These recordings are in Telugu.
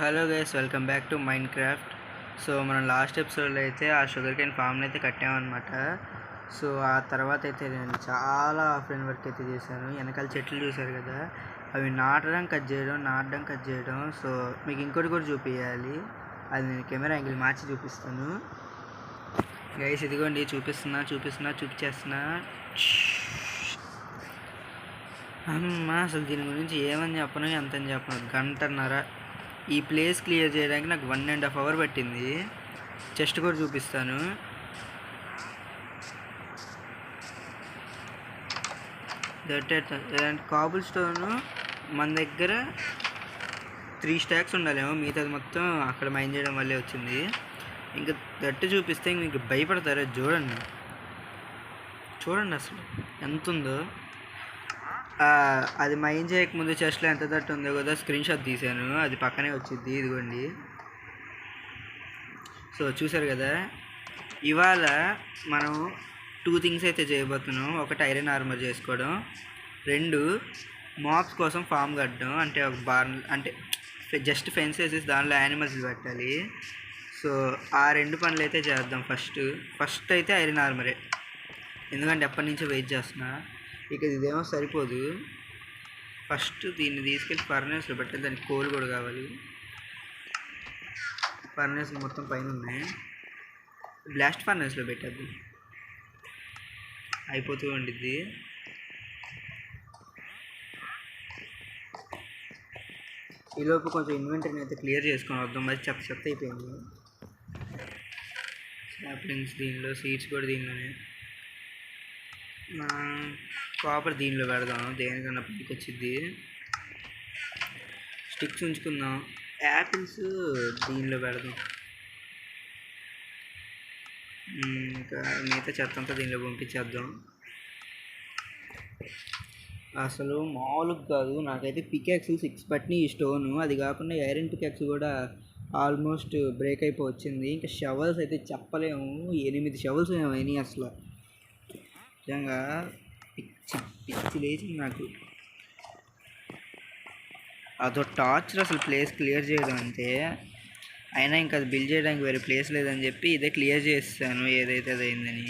Hello guys, welcome back to mind craft. So మనం లాస్ట్ ఎపిసోడ్లో అయితే ఆ షుగర్ కేన్ ఫామ్ని అయితే కట్టామన్నమాట. సో ఆ తర్వాత అయితే నేను చాలా ఆఫ్లైన్ వర్క్ అయితే చేశాను. వెనకాల చెట్లు చూశారు కదా, అవి నాటడం కట్ చేయడం. సో మీకు ఇంకోటి కూడా చూపించాలి, అది నేను కెమెరా యాంగిల్ మార్చి చూపిస్తాను. గైస్ ఇదిగోండి, చూపించేస్తున్నా. అమ్మ, అసలు దీని గురించి ఏమని చెప్పను, ఎంతని చెప్పను. గంటన్నర ఈ ప్లేస్ క్లియర్ చేయడానికి నాకు 1.5 hours పట్టింది. చెస్ట్ కూడా చూపిస్తాను. కాబుల్ స్టోన్ మన దగ్గర 3 stacks ఉండాలేమో, మిగతాది మొత్తం అక్కడ మైన్ చేయడం వల్లే వచ్చింది. ఇంకా దట్టు చూపిస్తే మీకు భయపడతారా? చూడండి అసలు ఎంత ఉందో. అది మైన్ చేయకముందు చెస్ట్లో ఎంత దట్టు ఉందో కదా, స్క్రీన్ షాట్ తీసాను, అది పక్కనే వచ్చింది. ఇదిగోండి. సో చూసారు కదా, ఇవాళ మనం 2 things అయితే చేయబోతున్నాం. ఒకటి ఐరన్ ఆర్మర్ చేసుకోవడం, 2 మాబ్స్ కోసం ఫామ్ కట్టడం. అంటే ఒక బార్న్, అంటే జస్ట్ ఫెన్స్ వేసేసి దానిలో యానిమల్స్ పెట్టాలి. సో ఆ 2 పనులు అయితే చేద్దాం. ఫస్ట్ అయితే ఐరన్ ఆర్మరే, ఎందుకంటే ఎప్పటి నుంచో వెయిట్ చేస్తున్నా. ఇక ఇదేమో సరిపోదు. ఫస్ట్ దీన్ని తీసుకెళ్ళి ఫర్నేస్లో పెట్టాలి, దానికి కోల్ కూడా కావాలి. ఫర్నేస్ మొత్తం పైన ఉన్నాయి, బ్లాస్ట్ ఫర్నేస్లో పెట్టద్దు, అయిపోతూ ఉండిద్ది. ఈలోపు కొంచెం ఇన్వెంటరీని అయితే క్లియర్ చేసుకొని వద్దాం, మరి చెత్త అయిపోయింది. సాప్లింగ్స్ దీనిలో, సీడ్స్ కూడా దీనిలోనే. కాపర్ దీనిలో పెడదాం, దేనికన్నా పనికి వచ్చింది. స్టిక్స్ ఉంచుకుందాం, యాపిల్స్ దీనిలో పెడదాం. ఇంకా మిగతా చెత్త అంతా దీనిలో పంపించేద్దాం. అసలు మామూలుగా కాదు, నాకైతే పికాక్స్ 6 పట్టినాయి ఈ స్టోను. అది కాకుండా ఐరన్ పికాక్స్ కూడా ఆల్మోస్ట్ బ్రేక్ అయిపోవచ్చింది. ఇంకా షవల్స్ అయితే చెప్పలేము, 8 షవల్స్ ఏమైనాయి అసలు. నిజంగా పిచ్చి లేచింది నాకు. అదో టార్చర్ అసలు ప్లేస్ క్లియర్ చేయడం అంటే. అయినా ఇంకా అది బిల్డ్ చేయడానికి వేరే ప్లేస్ లేదని చెప్పి ఇదే క్లియర్ చేస్తాను, ఏదైతే అది అయిందని.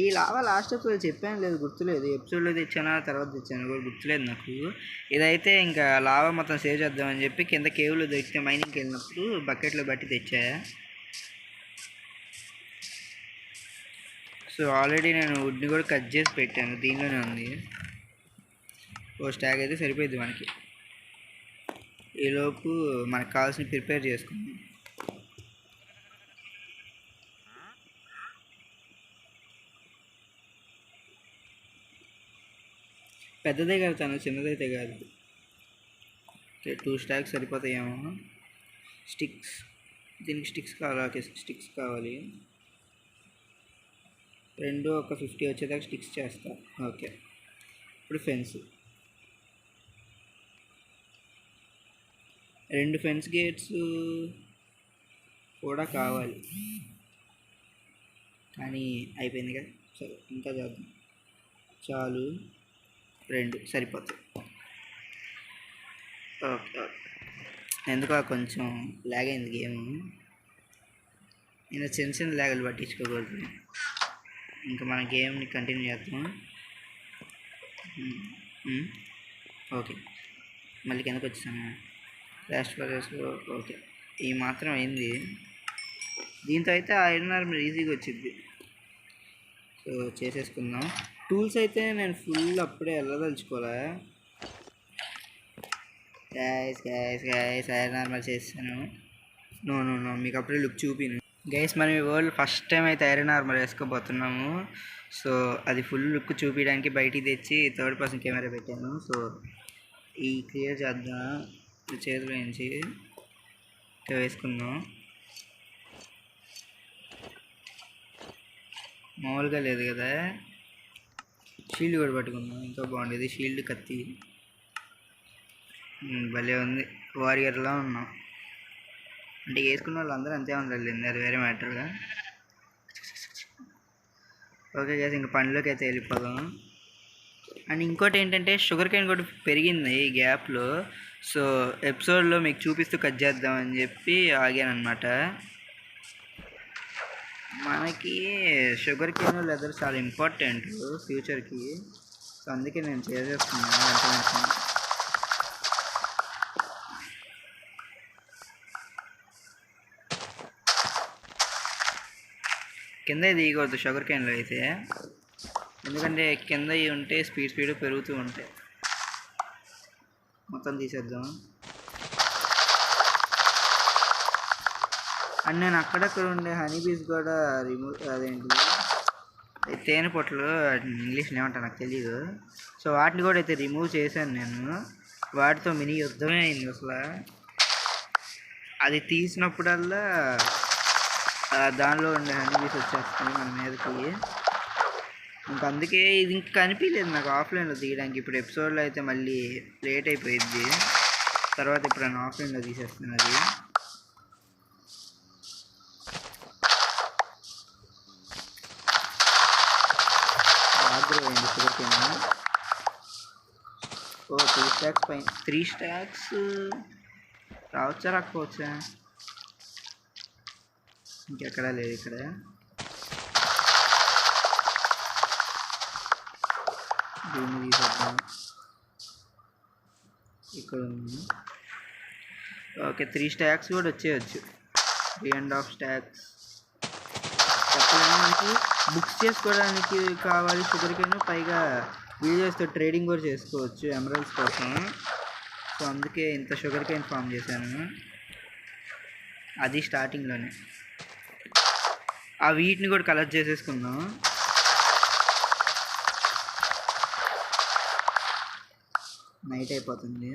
ఈ లావా లాస్ట్ ఎపిసోడ్ చెప్పాను, లేదు గుర్తులేదు. ఎపిసోడ్లో తెచ్చానా తర్వాత తెచ్చాను కూడా గుర్తులేదు నాకు. ఇదైతే ఇంకా లావా మొత్తం సేవ్ చేద్దామని చెప్పి కింద కేవ్లో దొరికితే మైనింగ్కి వెళ్ళినప్పుడు బకెట్లో బట్టి తెచ్చా. సో ఆల్రెడీ నేను వుడ్ని కూడా కట్ చేసి పెట్టాను, దీనిలోనే ఉంది. ఓ స్టాక్ అయితే సరిపోయింది మనకి. ఈలోపు మనకు కావాల్సిన ప్రిపేర్ చేసుకుందాం. పెద్దదే కడతాను, చిన్నదైతే కాదు. 2 stacks సరిపోతాయేమో. స్టిక్స్, దీనికి స్టిక్స్ కావాలి. ఓకే, స్టిక్స్ కావాలి. 2 ఒక 50 వచ్చేదాకా స్టిక్స్ చేస్తా. ఓకే, ఇప్పుడు ఫెన్స్, 2 ఫెన్స్ గేట్స్ కూడా కావాలి, కానీ అయిపోయింది కదా. సరే ఇంకా చేద్దాం, చాలు, 2 సరిపోతాయి. ఓకే, ఎందుకో కొంచెం లాగ్ అయింది గేమ్. నేను చిన్న లాగులు పట్టించుకోకూడదు. ఇంకా మన గేమ్ని కంటిన్యూ చేద్దాం. ఓకే, మళ్ళీ కిందకు వచ్చేసాను. లాస్ట్ ప్లేస్లో ఓకే, ఈ మాత్రం అయింది. దీంతో అయితే ఐరన్ ఆర్మర్ ఈజీగా వచ్చింది. సో చేసేసుకుందాం. టూల్స్ అయితే నేను ఫుల్ అప్పుడే వెళ్ళదలుచుకోలే. గైస్ ఐరన్ ఆర్మర్ చేస్తాను. నో మీకు అప్పుడే లుక్ చూపిను. గైస్ మనం ఈ వరల్డ్ ఫస్ట్ టైం అయితే ఐరన్ ఆర్మర్ వేసుకోబోతున్నాము. సో అది ఫుల్ లుక్ చూపించడానికి బయటికి తెచ్చి 3rd person కెమెరా పెట్టాను. సో ఈ క్లియర్ చేద్దాం, చేతిలో నుంచి వేసుకుందాం. మామూలుగా లేదు కదా. షీల్డ్ కూడా పట్టుకుందాం, ఇంకా బాగుండేది. షీల్డ్, కత్తి భలే ఉంది, వారియర్లా ఉన్నాం. అంటే వేసుకున్న వాళ్ళు అందరూ అంతే ఉండాలి, అది వేరే మ్యాటర్గా. ఓకే గైస్, ఇంక పనిలోకి అయితే వెళ్ళిపోదాం. అండ్ ఇంకోటి ఏంటంటే షుగర్ కేన్ కూడా పెరిగింది ఈ గ్యాప్లో. సో ఎపిసోడ్లో మీకు చూపిస్తూ కట్ చేద్దామని చెప్పి ఆగాను అనమాట. మనకి షుగర్ కేన్ లెదర్ చాలా ఇంపార్టెంట్ ఫ్యూచర్కి. సో అందుకే నేను చేసేస్తున్నాను. కింద దిగవద్దు షుగర్ కేన్లో అయితే, ఎందుకంటే కింద ఉంటే స్పీడ్ పెరుగుతూ ఉంటాయి. మొత్తం తీసేద్దాం. అండ్ నేను అక్కడక్కడ ఉండే హనీ బీస్ కూడా అదేంటి తేనె పొట్లు ఇంగ్లీష్లో ఏమంటారు నాకు తెలియదు. సో వాటిని కూడా అయితే రిమూవ్ చేశాను నేను. వాటితో మినీ యుద్ధమే అయింది అసలు. అది తీసినప్పుడల్లా దానిలో ఉండే హనీ బీస్ వచ్చేస్తాయి మన మీదకి. ఇంకా అందుకే ఇది ఇంక కనిపించలేదు నాకు ఆఫ్లైన్లో తీయడానికి. ఇప్పుడు ఎపిసోడ్లో అయితే మళ్ళీ లేట్ అయిపోయింది. తర్వాత ఇప్పుడు నేను ఆఫ్లైన్లో తీసేస్తాను. అది అయింది షుగర్ కేన్. 2 స్టాక్స్ పైన 3 స్టాక్స్ రావచ్చా రాకపోవచ్చా? ఇంకెక్కడా లేదు ఇక్కడ. దీన్ని తీసేద్దాం. ఇక్కడ ఉంది. ఓకే 3 స్టాక్స్ కూడా వచ్చేయచ్చు. 3.5 స్టాక్స్. చెప్పలేము. మనకి బుక్స్ చేసుకోవడానికి కావాలి షుగర్ కేన్. పైగా వీడియోస్తో ట్రేడింగ్ కూడా చేసుకోవచ్చు ఎమరల్డ్స్ కోసం. సో అందుకే ఇంత షుగర్ కేన్ ఫామ్ చేశాను. అది స్టార్టింగ్లోనే. ఆ వీటిని కూడా కలెక్ట్ చేసేసుకుందాం. నైట్ అయిపోతుంది.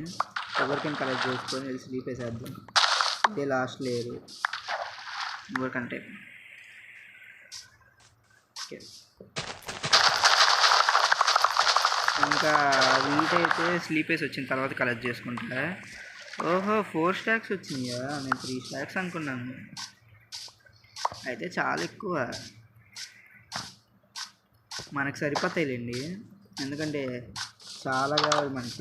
షుగర్ కేన్ కలెక్ట్ చేసుకొని వెళ్ళి స్లీప్ వేసేద్దాం. ఇదే లాస్ట్ లేయరు ఇంకొకంటే. ఓకే ఇంకా వీటైతే స్లీప్ వేసి వచ్చిన తర్వాత కలెక్ట్ చేసుకుంటా. ఓహో 4 స్టాక్స్ వచ్చినాయా? నేను 3 స్టాక్స్ అనుకున్నాను. అయితే చాలా ఎక్కువ. మనకు సరిపోతాయిలేండి, ఎందుకంటే చాలా కావాలి మనకి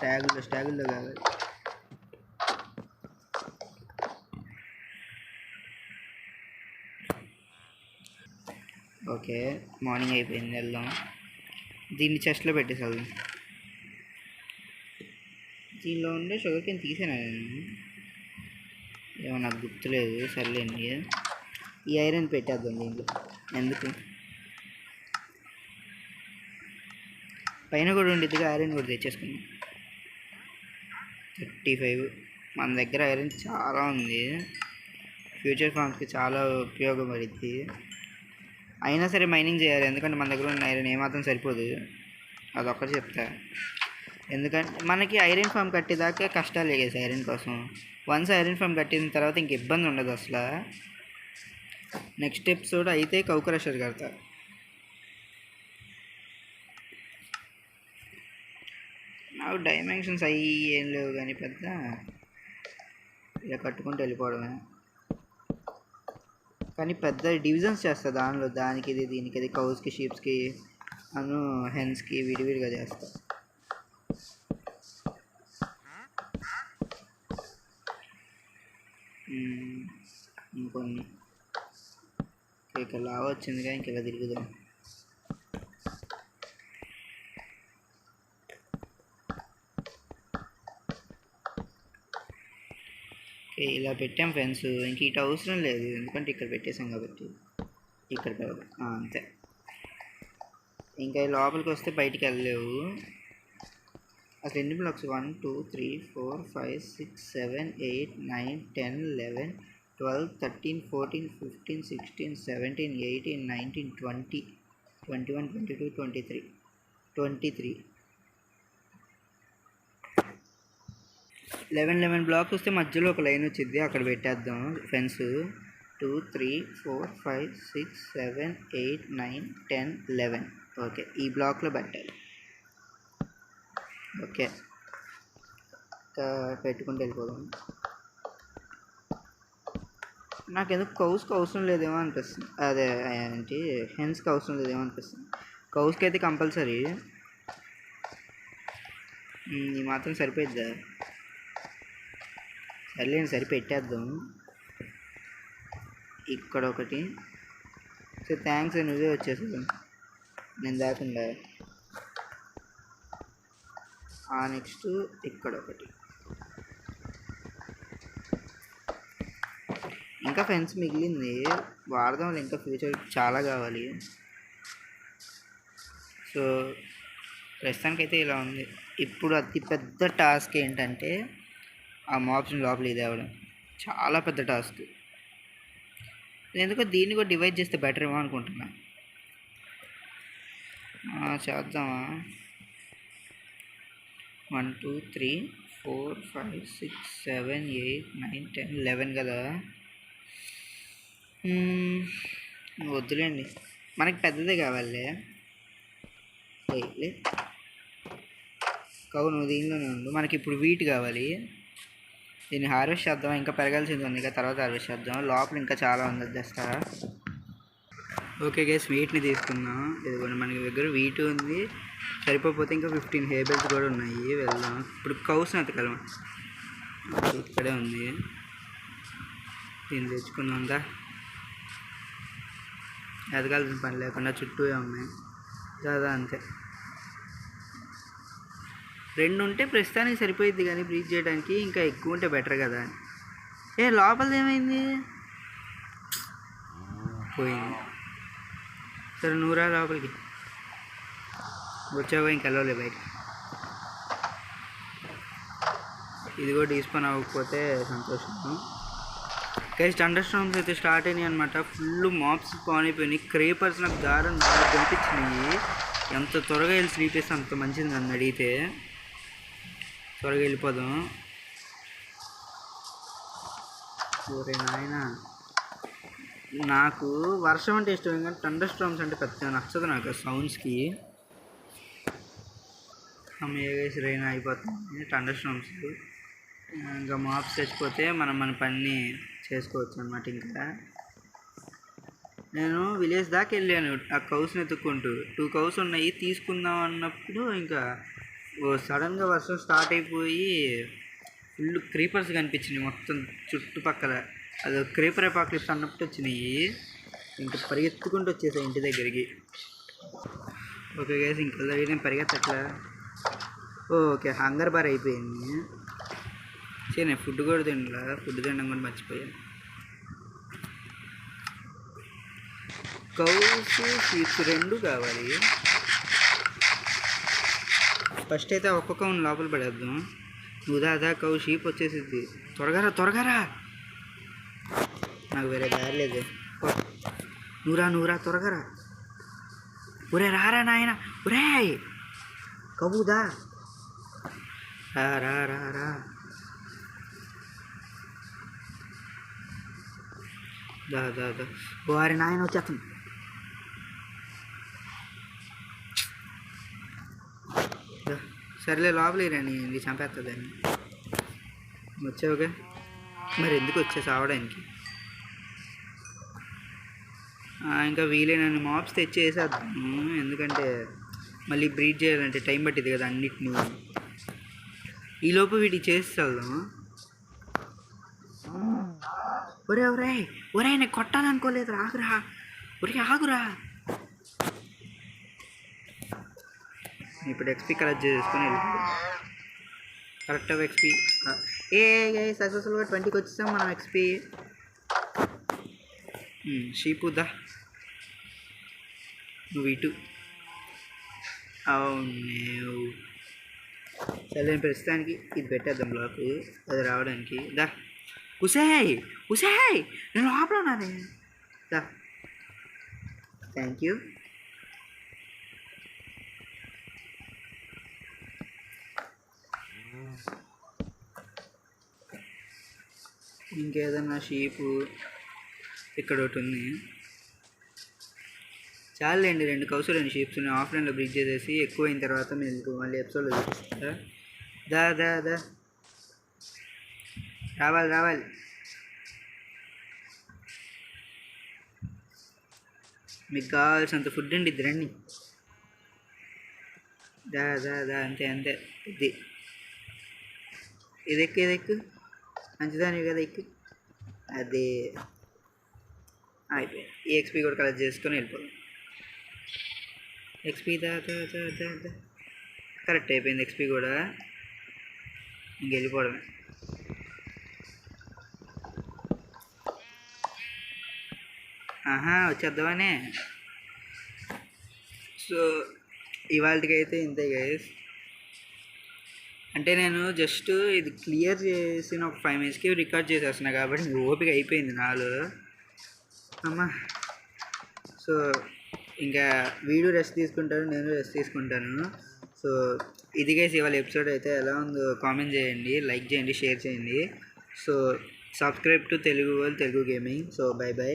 పేపర్. స్టాగుల్లో కావాలి. ఓకే మార్నింగ్ అయిపోయింది, వెళ్దాం. దీన్ని చెస్ట్లో పెట్టేసాను. దీనిలో ఉండే షుగర్ కేన్ తీసాను నేను, ఏమో నాకు గుర్తులేదు. సర్లేండి, ఈ ఐరన్ పెట్టేద్దాం దీంట్లో. ఎందుకు పైన కూడా ఉండిద్దిగా, ఐరన్ కూడా తెచ్చేసుకున్నాం. 35. మన దగ్గర ఐరన్ చాలా ఉంది, ఫ్యూచర్ ఫార్మ్స్కి చాలా ఉపయోగపడుద్ది. అయినా సరే మైనింగ్ చేయాలి, ఎందుకంటే మన దగ్గర ఉన్న ఐరన్ ఏమాత్రం సరిపోదు. అదొక్కటి చెప్తా. ఎందుకంటే మనకి ఐరన్ ఫామ్ కట్టేదాకా కష్టాలు లేగేసి ఐరన్ కోసం. వన్స్ ఐరన్ ఫామ్ కట్టిన తర్వాత ఇంక ఇబ్బంది ఉండదు అసలు. నెక్స్ట్ ఎపిసోడ్ అయితే కౌ క్రషర్ కడతా. నాకు డైమెన్షన్స్ అవి ఏం లేవు కానీ పెద్ద ఇలా కట్టుకుంటూ వెళ్ళిపోవడమే. కానీ పెద్ద డివిజన్స్ చేస్తా దానిలో, దానికి ఇది దీనికి ఇది, కౌస్కి షీప్స్కి అను హెన్స్కి విడివిడిగా చేస్తా. ఇంకొన్ని ఇక్కడ లాగా వచ్చిందిగా, ఇంక ఇలా తిరుగుదాం. ఓకే ఇలా పెట్టాం ఫ్రెండ్స్. ఇంక ఇటు అవసరం లేదు, ఎందుకంటే ఇక్కడ పెట్టేసాం కాబట్టి. ఇక్కడ పెడదాం అంతే. ఇంకా లోపలికి వస్తే బయటికి వెళ్ళలేవు. అసలు ఎన్ని బ్లాక్స్? 1 2 3 4 5 6 7 8 9 10 11 12 13 14 15 16 17 18 19 20 21 22 23 11 బ్లాక్స్ వస్తే మధ్యలో ఒక లైన్ వచ్చింది, అక్కడ పెట్టేద్దాం ఫెన్స్. 2 3 4 5 6 7 8 9 10 11. ఓకే ఈ బ్లాక్లో పెట్టాలి. ఓకే పెట్టుకుంటూ వెళ్ళిపోదాం. నాకెందుకు కౌస్కి అవసరం లేదేమో అనిపిస్తుంది, అదే ఏంటి హెన్స్కి అవసరం లేదేమో అనిపిస్తుంది. కౌస్కి అయితే కంపల్సరీ. ఈ మాత్రం సరిపోద్దా? సర్లేండి, సరిపెట్టేద్దాం. ఇక్కడ ఒకటి. సో థ్యాంక్స్, నువ్వే వచ్చేసావు నేను దాకుండా. నెక్స్ట్ ఇక్కడ ఒకటి. ఇంకా ఫెన్స్ మిగిలింది, వాడదాం. ఇంకా ఫ్యూచర్ చాలా కావాలి. సో ప్రస్తుతానికైతే ఇలా ఉంది. ఇప్పుడు అతి పెద్ద టాస్క్ ఏంటంటే ఆ మాబ్స్ని లోపలికి తేవడం. చాలా పెద్ద టాస్క్. ఎందుకో దీన్ని కూడా డివైడ్ చేస్తే బెటర్ ఏమో అనుకుంటున్నా. చేద్దామా? 1 2 3 4 5 6 7 8 9 10 11 కదా. వద్దులేండి, మనకి పెద్దదే కావాలి. కౌను దీనిలోనే ఉండు. మనకి ఇప్పుడు వీట్ కావాలి. దీన్ని హార్వెస్ట్ చేద్దాం. ఇంకా పెరగాల్సింది ఉంది, ఇంకా తర్వాత హార్వెస్ట్ చేద్దాం. లోపల ఇంకా చాలా ఉంది, తెస్తారా? ఓకే గైస్, వీట్ని తీసుకున్నాం. ఇదిగోండి, మనకి దగ్గర వీట్ ఉంది. సరిపోతే ఇంకా 15 హేబెల్స్ కూడా ఉన్నాయి. వెళ్దాం. ఇప్పుడు కౌస్ని ఎతకలం. ఇక్కడే ఉంది, దీన్ని తెచ్చుకుందాందా. ఎతకాల్సిన పని లేకుండా చుట్టూ ఉన్నాయి కదా, అంతే. 2 ఉంటే ప్రస్తుతానికి సరిపోయిద్ది, కానీ బ్రీచ్ చేయడానికి ఇంకా ఎక్కువ ఉంటే బెటర్ కదా. లోపలిది ఏమైంది? పోయింది. సరే, నూరా లోపలికి వచ్చావా? ఇంక వెళ్ళలే బయట. ఇది కూడా డీస్పాన్ అవ్వకపోతే సంతోషం. గైస్, థండర్ స్టార్మ్స్ అయితే స్టార్ట్ అయినాయి అనమాట. ఫుల్ మాబ్స్ స్పాన్ అయిపోయినాయి. క్రేపర్స్ నాకు దారం కనిపించినాయి. ఎంత త్వరగా వెళ్ళి స్లీప్ వేస్తే అంత మంచిది నన్ను అడిగితే. త్వరగా వెళ్ళిపోదాం. ఓరే నాయన, నాకు వర్షం అంటే ఇష్టం, కానీ థండర్ స్టార్మ్స్ అంటే పెద్ద నచ్చదు నాకు సౌండ్స్కి. ఏగేసి రైన్ అయిపోతుంది థండర్ స్టార్మ్స్. ఇంకా మాప్స్ తెచ్చిపోతే మనం మన పని చేసుకోవచ్చు అనమాట. ఇంకా నేను విలేజ్ దాకా వెళ్ళాను ఆ కౌస్ని ఎత్తుక్కుంటూ. 2 కౌస్ ఉన్నాయి, తీసుకుందాం అన్నప్పుడు ఇంకా సడన్గా వర్షం స్టార్ట్ అయిపోయి ఫుల్ క్రీపర్స్ కనిపించినాయి మొత్తం చుట్టుపక్కల. అది క్రీపర్ అపాక్లిప్స్ అన్నప్పుడు వచ్చినాయి. ఇంకా పరిగెత్తుకుంటూ వచ్చేసాయి ఇంటి దగ్గరికి. ఓకే గైస్, ఇంకా నేను పరిగెత్తట్లా. ఓకే, హంగర్ బార్ అయిపోయింది. సరే, నేను ఫుడ్ కూడా తినలా. ఫుడ్ తినడం కూడా మర్చిపోయాను. కౌస్ షీప్స్ 2 కావాలి. ఫస్ట్ అయితే ఒక్కొక్క లోపల పడేద్దాం. నువ్వు దాదా కౌ షీప్ వచ్చేసిద్ది. త్వరగా రా. నాకు వేరే దారి లేదు. నువ్వురా త్వరగా రా. ఒరే రారా నాయన. ఒరే కబుదా, రా. దా. వారి నాయన వచ్చేస్తాను. సరేలే, లోపలికి రాని, ఇది చంపేస్తుందని. వచ్చావుగా, మరి ఎందుకు వచ్చేసి ఆవడానికి? ఇంకా వీలైనన్ని మాప్స్ తెచ్చేసేద్దాము. ఎందుకంటే మళ్ళీ బ్రీడ్ చేయాలంటే టైం పట్టింది కదా అన్నిటిని. ఈలోపు వీటికి చేసి వెళ్దాం. ఒరే నేను కొట్టాలనుకోలేదు. ఆగురా. ఇప్పుడు ఎక్స్పీ కలెక్ట్ చేసుకొని వెళ్ళిపోతాం. కరెక్ట్గా ఎక్స్పీ సక్సెస్ఫుల్గా 20కి వచ్చేసాం మనం. ఎక్స్పీ షీపు దా, నువ్వు ఇటు. అవును, సరే ప్రస్తుతానికి ఇది పెట్టేద్దాం బ్లాక్, అది రావడానికి. దా ఉసేయ్ నేను లోపల ఉన్నానే. దా, థ్యాంక్ యూ. ఇంకేదన్నా షీపు ఇక్కడ ఒకటి ఉంది. చాలండి, 2 కౌసు 2 షీప్స్ ఉన్నాయి. ఆఫ్లైన్లో బ్రిడ్జ్ చేసేసి ఎక్కువైన తర్వాత మీకు మళ్ళీ ఎపిసోడ్లో చూపిస్తా. దా రావాలి. మీకు కావాల్సినంత ఫుడ్ ఉండిద్ది రండి. దా అంతే ఇది. ఇది ఎక్కు ఇది ఎక్కు మంచిదానివి కదా ఎక్కు. అది అయిపోయింది. ఈ ఎక్స్పీ కూడా కలెక్ట్ చేసుకొని వెళ్ళిపోదాం. ఎక్స్పీ కరెక్ట్ అయిపోయింది ఎక్స్పీ కూడా. ఇంక వెళ్ళిపోవడమే. వచ్చేద్దామనే. సో ఇవాళకైతే ఇంతే గైస్. అంటే నేను జస్ట్ ఇది క్లియర్ చేసిన ఒక 5 minutesకి రికార్డ్ చేసేస్తున్నా కాబట్టి ఓపిక అయిపోయింది నాలో అమ్మా. సో ఇంకా వీడియో రెస్ట్ తీసుకుంటాను, నేను రెస్ట్ తీసుకుంటాను. సో ఇది గైస్ ఇవాళ ఎపిసోడ్ అయితే ఎలా ఉందో కామెంట్ చేయండి, లైక్ చేయండి, షేర్ చేయండి. So subscribe to Telugu world Telugu gaming. So by by.